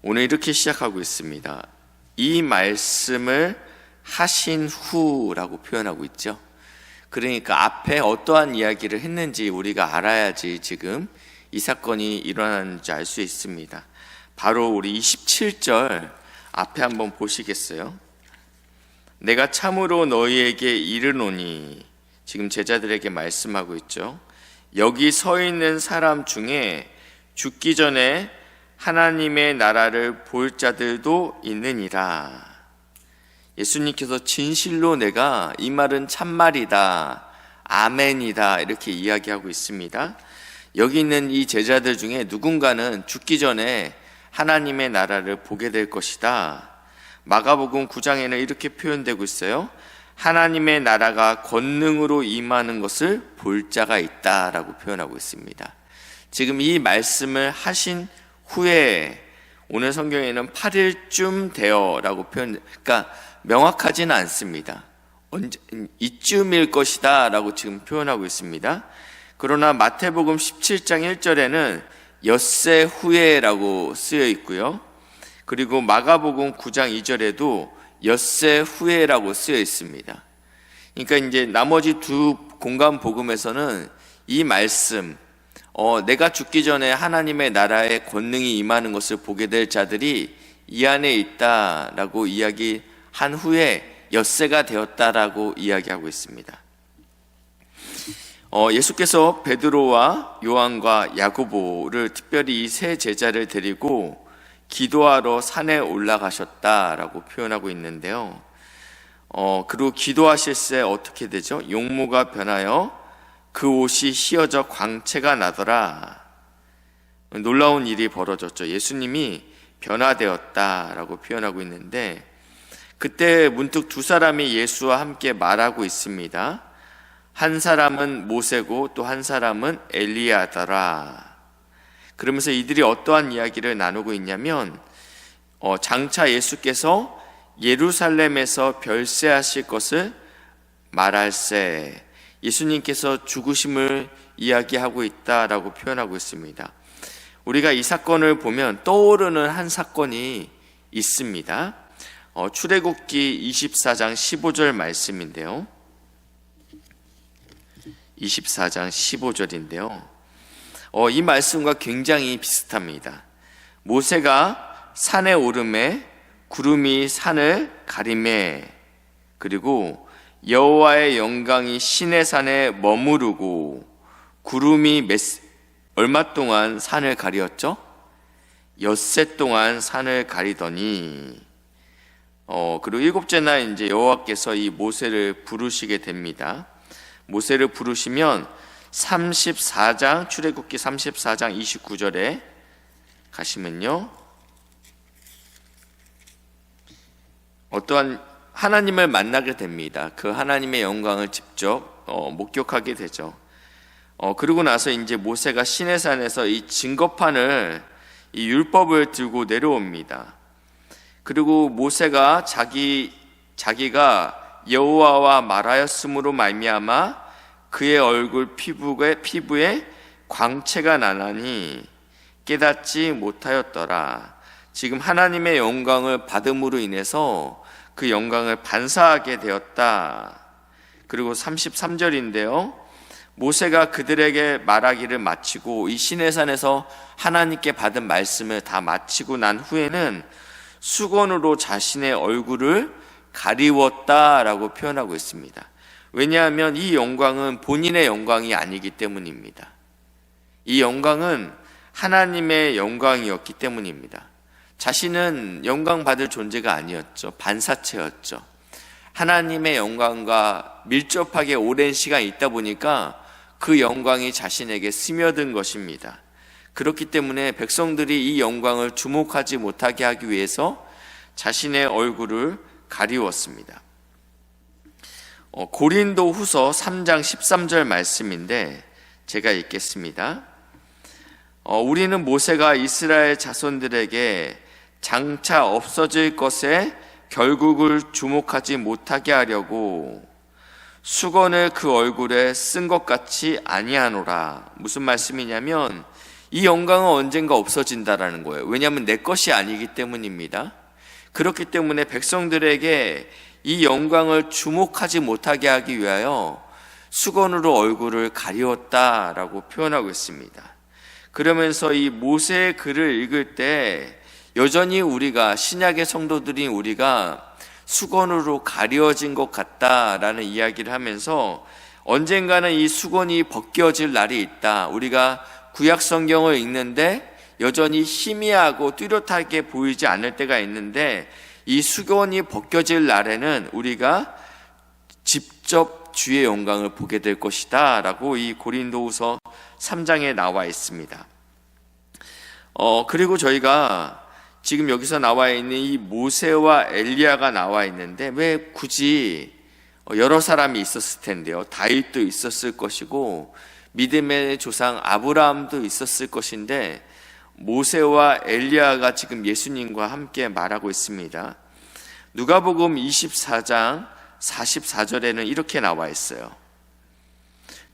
오늘 이렇게 시작하고 있습니다. 이 말씀을 하신 후라고 표현하고 있죠. 그러니까 앞에 어떠한 이야기를 했는지 우리가 알아야지 지금 이 사건이 일어나는지 알 수 있습니다. 바로 우리 27절 앞에 한번 보시겠어요? 내가 참으로 너희에게 이르노니, 지금 제자들에게 말씀하고 있죠. 여기 서 있는 사람 중에 죽기 전에 하나님의 나라를 볼 자들도 있느니라. 예수님께서 진실로 내가 이 말은 참말이다, 아멘이다 이렇게 이야기하고 있습니다. 여기 있는 이 제자들 중에 누군가는 죽기 전에 하나님의 나라를 보게 될 것이다. 마가복음 9장에는 이렇게 표현되고 있어요. 하나님의 나라가 권능으로 임하는 것을 볼 자가 있다라고 표현하고 있습니다. 지금 이 말씀을 하신 후에 오늘 성경에는 8일쯤 되어라고 그러니까 명확하지는 않습니다. 언제 이쯤일 것이다 라고 지금 표현하고 있습니다. 그러나 마태복음 17장 1절에는 엿새 후에라고 쓰여 있고요. 그리고 마가복음 9장 2절에도 엿새 후에라고 쓰여 있습니다. 그러니까 이제 나머지 두 공간 복음에서는 이 말씀, 내가 죽기 전에 하나님의 나라의 권능이 임하는 것을 보게 될 자들이 이 안에 있다라고 이야기한 후에 엿새가 되었다라고 이야기하고 있습니다. 예수께서 베드로와 요한과 야고보를 특별히 이 세 제자를 데리고 기도하러 산에 올라가셨다라고 표현하고 있는데요. 그리고 기도하실 때 어떻게 되죠? 용모가 변하여 그 옷이 휘어져 광채가 나더라. 놀라운 일이 벌어졌죠. 예수님이 변화되었다라고 표현하고 있는데, 그때 문득 두 사람이 예수와 함께 말하고 있습니다. 한 사람은 모세고 또 한 사람은 엘리야더라. 그러면서 이들이 어떠한 이야기를 나누고 있냐면, 장차 예수께서 예루살렘에서 별세하실 것을 말할세, 예수님께서 죽으심을 이야기하고 있다라고 표현하고 있습니다. 우리가 이 사건을 보면 떠오르는 한 사건이 있습니다. 출애굽기 24장 15절 말씀인데요. 24장 15절인데요. 이 말씀과 굉장히 비슷합니다. 모세가 산에 오르매 구름이 산을 가리매, 그리고 여호와의 영광이 시내산에 머무르고 구름이 얼마 동안 산을 가리었죠? 엿새 동안 산을 가리더니, 그리고 일곱째 날 이제 여호와께서 이 모세를 부르시게 됩니다. 모세를 부르시면 34장, 출애굽기 34장 29절에 가시면요, 어떠한 하나님을 만나게 됩니다. 그 하나님의 영광을 직접 목격하게 되죠. 그러고 나서 이제 모세가 시내산에서 이 증거판을, 이 율법을 들고 내려옵니다. 그리고 모세가 자기가 여호와와 말하였으므로 말미암아 그의 얼굴 피부에 광채가 나나니 깨닫지 못하였더라. 지금 하나님의 영광을 받음으로 인해서 그 영광을 반사하게 되었다. 그리고 33절인데요. 모세가 그들에게 말하기를 마치고 이 시내산에서 하나님께 받은 말씀을 다 마치고 난 후에는 수건으로 자신의 얼굴을 가리웠다라고 표현하고 있습니다. 왜냐하면 이 영광은 본인의 영광이 아니기 때문입니다. 이 영광은 하나님의 영광이었기 때문입니다. 자신은 영광 받을 존재가 아니었죠. 반사체였죠. 하나님의 영광과 밀접하게 오랜 시간 있다 보니까 그 영광이 자신에게 스며든 것입니다. 그렇기 때문에 백성들이 이 영광을 주목하지 못하게 하기 위해서 자신의 얼굴을 가리웠습니다. 고린도 후서 3장 13절 말씀인데 제가 읽겠습니다. 우리는 모세가 이스라엘 자손들에게 장차 없어질 것에 결국을 주목하지 못하게 하려고 수건을 그 얼굴에 쓴 것 같이 아니하노라. 무슨 말씀이냐면 이 영광은 언젠가 없어진다라는 거예요. 왜냐하면 내 것이 아니기 때문입니다. 그렇기 때문에 백성들에게 이 영광을 주목하지 못하게 하기 위하여 수건으로 얼굴을 가리웠다라고 표현하고 있습니다. 그러면서 이 모세의 글을 읽을 때 여전히 우리가, 신약의 성도들인 우리가 수건으로 가려진 것 같다라는 이야기를 하면서 언젠가는 이 수건이 벗겨질 날이 있다. 우리가 구약 성경을 읽는데 여전히 희미하고 뚜렷하게 보이지 않을 때가 있는데 이 수건이 벗겨질 날에는 우리가 직접 주의 영광을 보게 될 것이다 라고 이 고린도후서 3장에 나와 있습니다. 그리고 저희가 지금 여기서 나와 있는 이 모세와 엘리야가 나와 있는데 왜 굳이 여러 사람이 있었을 텐데요. 다윗도 있었을 것이고 믿음의 조상 아브라함도 있었을 것인데 모세와 엘리야가 지금 예수님과 함께 말하고 있습니다. 누가복음 24장 44절에는 이렇게 나와 있어요.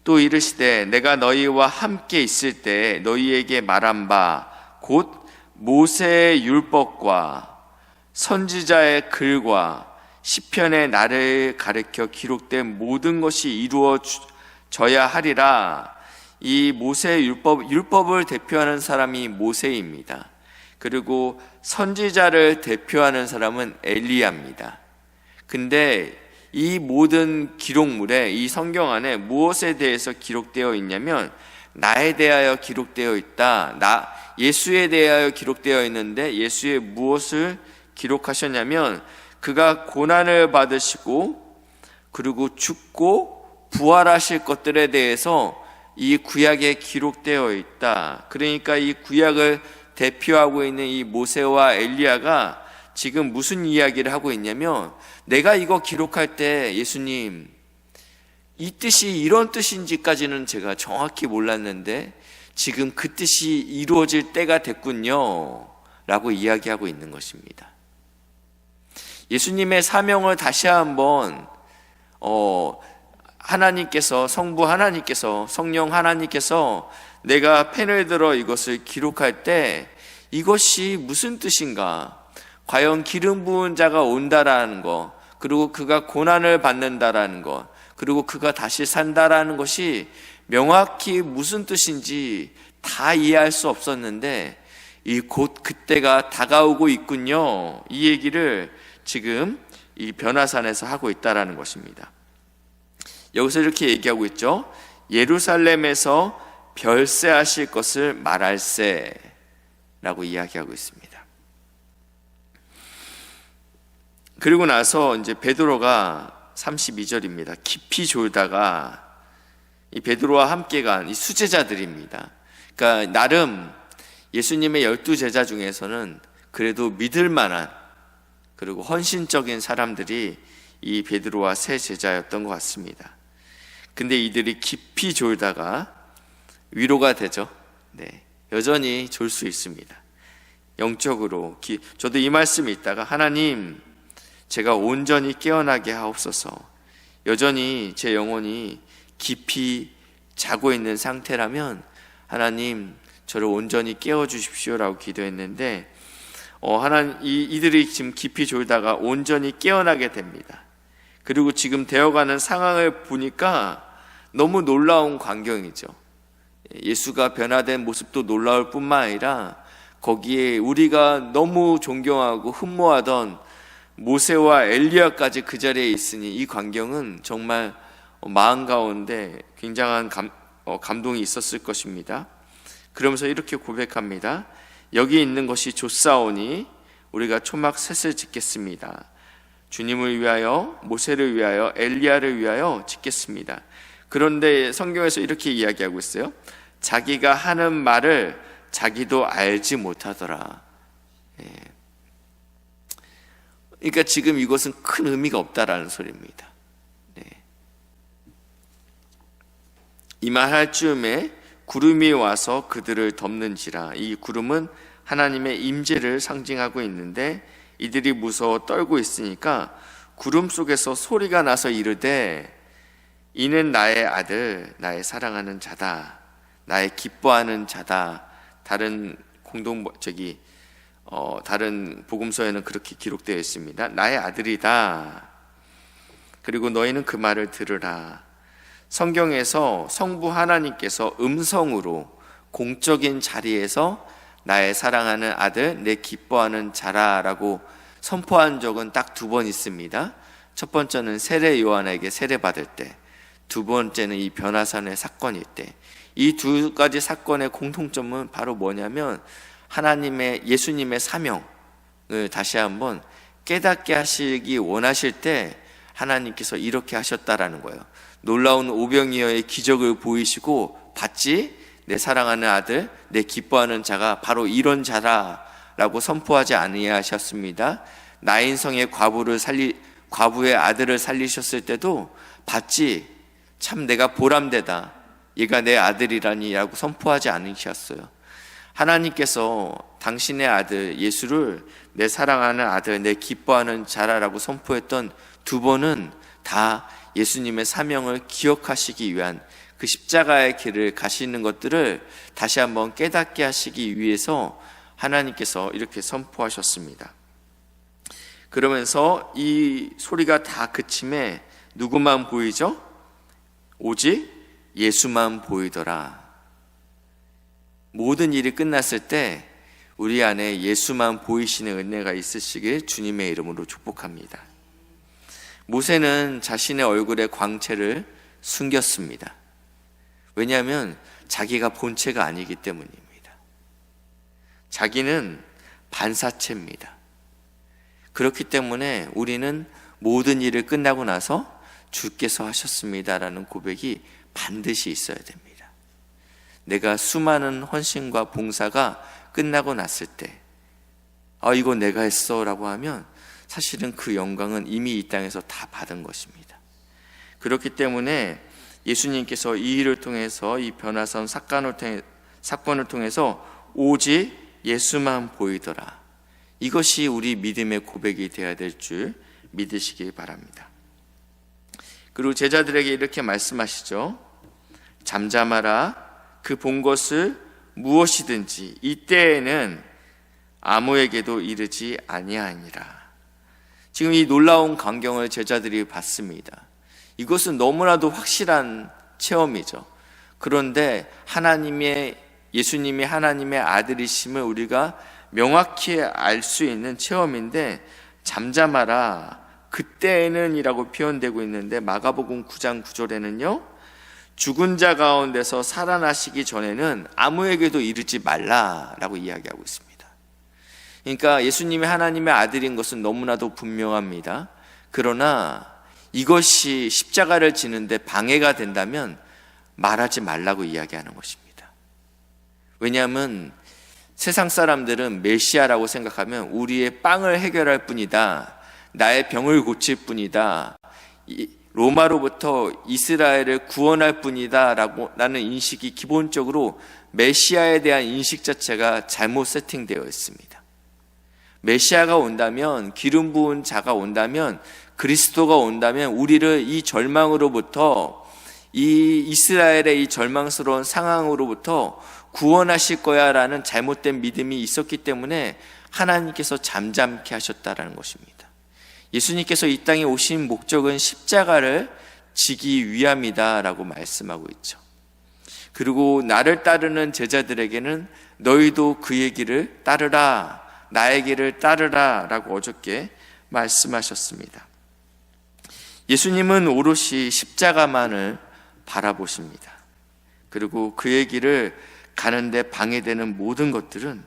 또 이르시되 내가 너희와 함께 있을 때 너희에게 말한 바 곧 모세의 율법과 선지자의 글과 시편의 나를 가르쳐 기록된 모든 것이 이루어져야 하리라. 이 모세의 율법을 대표하는 사람이 모세입니다. 그리고 선지자를 대표하는 사람은 엘리야입니다. 근데 이 모든 기록물에, 이 성경 안에 무엇에 대해서 기록되어 있냐면 나에 대하여 기록되어 있다. 예수에 대하여 기록되어 있는데 예수의 무엇을 기록하셨냐면 그가 고난을 받으시고 그리고 죽고 부활하실 것들에 대해서 이 구약에 기록되어 있다. 그러니까 이 구약을 대표하고 있는 이 모세와 엘리야가 지금 무슨 이야기를 하고 있냐면 내가 이거 기록할 때 예수님 이 뜻이 이런 뜻인지까지는 제가 정확히 몰랐는데 지금 그 뜻이 이루어질 때가 됐군요 라고 이야기하고 있는 것입니다. 예수님의 사명을 다시 한번 하나님께서, 성부 하나님께서, 성령 하나님께서 내가 펜을 들어 이것을 기록할 때 이것이 무슨 뜻인가, 과연 기름 부은 자가 온다라는 것, 그리고 그가 고난을 받는다라는 것, 그리고 그가 다시 산다라는 것이 명확히 무슨 뜻인지 다 이해할 수 없었는데 이 곧 그때가 다가오고 있군요. 이 얘기를 지금 이 변화산에서 하고 있다라는 것입니다. 여기서 이렇게 얘기하고 있죠. 예루살렘에서 별세하실 것을 말할세 라고 이야기하고 있습니다. 그리고 나서 이제 베드로가 32절입니다. 깊이 졸다가 이 베드로와 함께 간 이 수제자들입니다. 그러니까 나름 예수님의 12제자 중에서는 그래도 믿을 만한 그리고 헌신적인 사람들이 이 베드로와 세 제자였던 것 같습니다. 근데 이들이 깊이 졸다가 위로가 되죠. 네, 여전히 졸 수 있습니다. 영적으로 저도 이 말씀이 있다가 하나님 제가 온전히 깨어나게 하옵소서. 여전히 제 영혼이 깊이 자고 있는 상태라면 하나님 저를 온전히 깨워주십시오라고 기도했는데 하나님 이들이 지금 깊이 졸다가 온전히 깨어나게 됩니다. 그리고 지금 되어가는 상황을 보니까 너무 놀라운 광경이죠. 예수가 변화된 모습도 놀라울 뿐만 아니라 거기에 우리가 너무 존경하고 흠모하던 모세와 엘리야까지 그 자리에 있으니 이 광경은 정말 마음 가운데 굉장한 감동이 있었을 것입니다. 그러면서 이렇게 고백합니다. 여기 있는 것이 좋사오니 우리가 초막 셋을 짓겠습니다. 주님을 위하여, 모세를 위하여, 엘리야를 위하여 짓겠습니다. 그런데 성경에서 이렇게 이야기하고 있어요. 자기가 하는 말을 자기도 알지 못하더라. 그러니까 지금 이것은 큰 의미가 없다라는 소리입니다. 이 말 할 즈음에 구름이 와서 그들을 덮는지라. 이 구름은 하나님의 임재를 상징하고 있는데 이들이 무서워 떨고 있으니까 구름 속에서 소리가 나서 이르되 이는 나의 아들, 나의 사랑하는 자다, 나의 기뻐하는 자다 다른 다른 복음서에는 그렇게 기록되어 있습니다. 나의 아들이다. 그리고 너희는 그 말을 들으라. 성경에서 성부 하나님께서 음성으로 공적인 자리에서 나의 사랑하는 아들, 내 기뻐하는 자라라고 선포한 적은 딱 2번 있습니다. 첫 번째는 세례 요한에게 세례받을 때, 두 번째는 이 변화산의 사건일 때. 이 2가지 사건의 공통점은 바로 뭐냐면 예수님의 사명을 다시 한번 깨닫게 하시기 원하실 때 하나님께서 이렇게 하셨다라는 거예요. 놀라운 오병이어의 기적을 보이시고 봤지? 내 사랑하는 아들, 내 기뻐하는 자가 바로 이런 자라라고 선포하지 아니하셨습니다. 나인성의 과부의 아들을 살리셨을 때도 봤지? 참 내가 보람되다. 얘가 내 아들이라니라고 선포하지 않으셨어요. 하나님께서 당신의 아들 예수를 내 사랑하는 아들, 내 기뻐하는 자라라고 선포했던 2번은 다 예수님의 사명을 기억하시기 위한 그 십자가의 길을 가시는 것들을 다시 한번 깨닫게 하시기 위해서 하나님께서 이렇게 선포하셨습니다. 그러면서 이 소리가 다 그침에 누구만 보이죠? 오직 예수만 보이더라. 모든 일이 끝났을 때 우리 안에 예수만 보이시는 은혜가 있으시길 주님의 이름으로 축복합니다. 모세는 자신의 얼굴의 광채를 숨겼습니다. 왜냐하면 자기가 본체가 아니기 때문입니다. 자기는 반사체입니다. 그렇기 때문에 우리는 모든 일을 끝나고 나서 주께서 하셨습니다라는 고백이 반드시 있어야 됩니다. 내가 수많은 헌신과 봉사가 끝나고 났을 때 이거 내가 했어 라고 하면 사실은 그 영광은 이미 이 땅에서 다 받은 것입니다. 그렇기 때문에 예수님께서 이 일을 통해서 이 변화산 사건을 통해서 오직 예수만 보이더라. 이것이 우리 믿음의 고백이 되어야 될 줄 믿으시기 바랍니다. 그리고 제자들에게 이렇게 말씀하시죠. 잠잠하라. 그 본 것을 무엇이든지 이때에는 아무에게도 이르지 아니하니라. 지금 이 놀라운 광경을 제자들이 봤습니다. 이것은 너무나도 확실한 체험이죠. 그런데 예수님이 하나님의 아들이심을 우리가 명확히 알 수 있는 체험인데, 잠잠하라 그때에는 이라고 표현되고 있는데 마가복음 9장 9절에는요 죽은 자 가운데서 살아나시기 전에는 아무에게도 이르지 말라라고 이야기하고 있습니다. 그러니까 예수님이 하나님의 아들인 것은 너무나도 분명합니다. 그러나 이것이 십자가를 지는데 방해가 된다면 말하지 말라고 이야기하는 것입니다. 왜냐하면 세상 사람들은 메시아라고 생각하면 우리의 빵을 해결할 뿐이다, 나의 병을 고칠 뿐이다, 로마로부터 이스라엘을 구원할 뿐이다 라는 인식이 기본적으로 메시아에 대한 인식 자체가 잘못 세팅되어 있습니다. 메시아가 온다면, 기름 부은 자가 온다면, 그리스도가 온다면 우리를 이 절망으로부터, 이 이스라엘의 이 절망스러운 상황으로부터 구원하실 거야 라는 잘못된 믿음이 있었기 때문에 하나님께서 잠잠케 하셨다라는 것입니다. 예수님께서 이 땅에 오신 목적은 십자가를 지기 위함이다 라고 말씀하고 있죠. 그리고 나를 따르는 제자들에게는 너희도 그의 길을 따르라, 나의 길을 따르라 라고 어저께 말씀하셨습니다. 예수님은 오롯이 십자가만을 바라보십니다. 그리고 그의 길을 가는데 방해되는 모든 것들은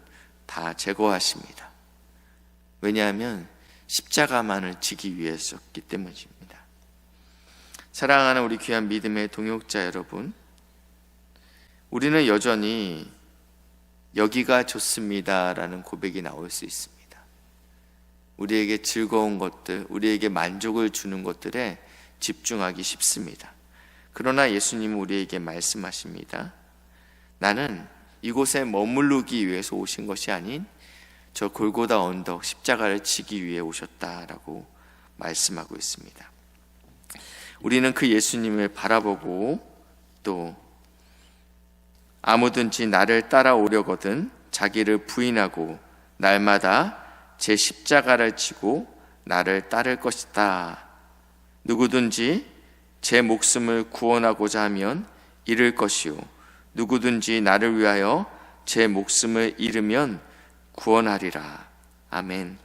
다 제거하십니다. 왜냐하면 십자가만을 지기 위해서였기 때문입니다. 사랑하는 우리 귀한 믿음의 동역자 여러분, 우리는 여전히 여기가 좋습니다라는 고백이 나올 수 있습니다. 우리에게 즐거운 것들, 우리에게 만족을 주는 것들에 집중하기 쉽습니다. 그러나 예수님은 우리에게 말씀하십니다. 나는 이곳에 머무르기 위해서 오신 것이 아닌 저 골고다 언덕 십자가를 지기 위해 오셨다라고 말씀하고 있습니다. 우리는 그 예수님을 바라보고 또 아무든지 나를 따라오려거든 자기를 부인하고 날마다 제 십자가를 지고 나를 따를 것이다. 누구든지 제 목숨을 구원하고자 하면 잃을 것이요 누구든지 나를 위하여 제 목숨을 잃으면 구원하리라. 아멘.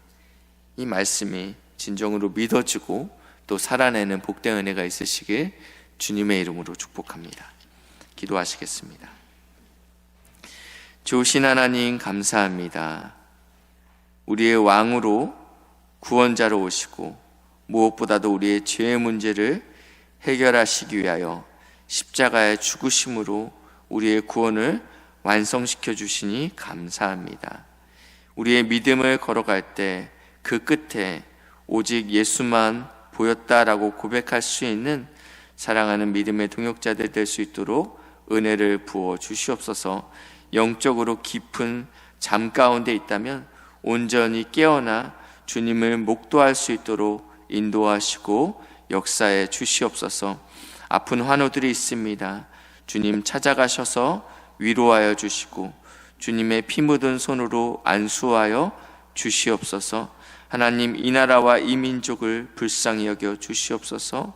이 말씀이 진정으로 믿어지고 또 살아내는 복된 은혜가 있으시길 주님의 이름으로 축복합니다. 기도하시겠습니다. 좋으신 하나님 감사합니다. 우리의 왕으로 구원자로 오시고 무엇보다도 우리의 죄의 문제를 해결하시기 위하여 십자가의 죽으심으로 우리의 구원을 완성시켜 주시니 감사합니다. 우리의 믿음을 걸어갈 때 그 끝에 오직 예수만 보였다라고 고백할 수 있는 사랑하는 믿음의 동역자들 될 수 있도록 은혜를 부어 주시옵소서. 영적으로 깊은 잠 가운데 있다면 온전히 깨어나 주님을 목도할 수 있도록 인도하시고 역사해 주시옵소서. 아픈 환우들이 있습니다. 주님 찾아가셔서 위로하여 주시고 주님의 피 묻은 손으로 안수하여 주시옵소서. 하나님, 이 나라와 이 민족을 불쌍히 여겨 주시옵소서.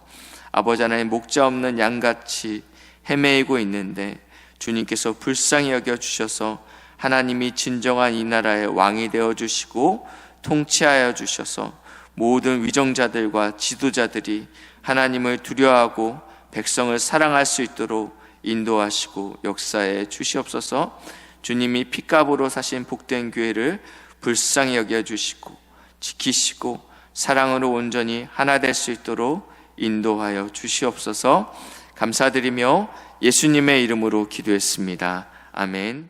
아버지 하나님, 목자 없는 양같이 헤매이고 있는데 주님께서 불쌍히 여겨 주셔서 하나님이 진정한 이 나라의 왕이 되어 주시고 통치하여 주셔서 모든 위정자들과 지도자들이 하나님을 두려워하고 백성을 사랑할 수 있도록 인도하시고 역사해 주시옵소서. 주님이 피값으로 사신 복된 교회를 불쌍히 여겨 주시고 지키시고 사랑으로 온전히 하나 될 수 있도록 인도하여 주시옵소서. 감사드리며 예수님의 이름으로 기도했습니다. 아멘.